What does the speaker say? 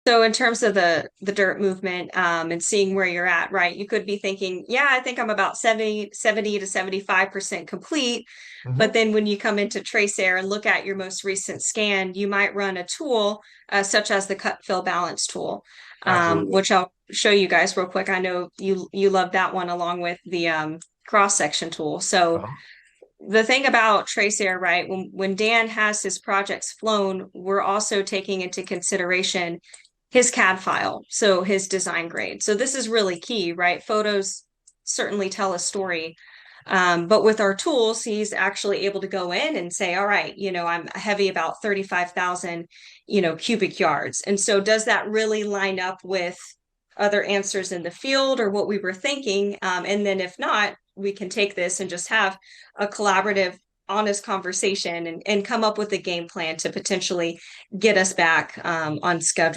So in terms of the dirt movement and seeing where you're at, right? You could be thinking, yeah, I think I'm about 70 to 75% complete. But Hmm. then when you come into TraceAir and look at your most recent scan, you might run a tool such as the cut fill balance tool, Absolutely. which I'll show you guys real quick. I know you love that one along with the cross section tool. So Uh-huh. the thing about TraceAir, right, when Dan has his projects flown, we're also taking into consideration his CAD file, so his design grade. So this is really key, right? Photos certainly tell a story. But with our tools, he's actually able to go in and say, all right, I'm heavy about 35,000, cubic yards. And so does that really line up with other answers in the field or what we were thinking? And then if not, we can take this and just have a collaborative, honest conversation and come up with a game plan to potentially get us back on schedule.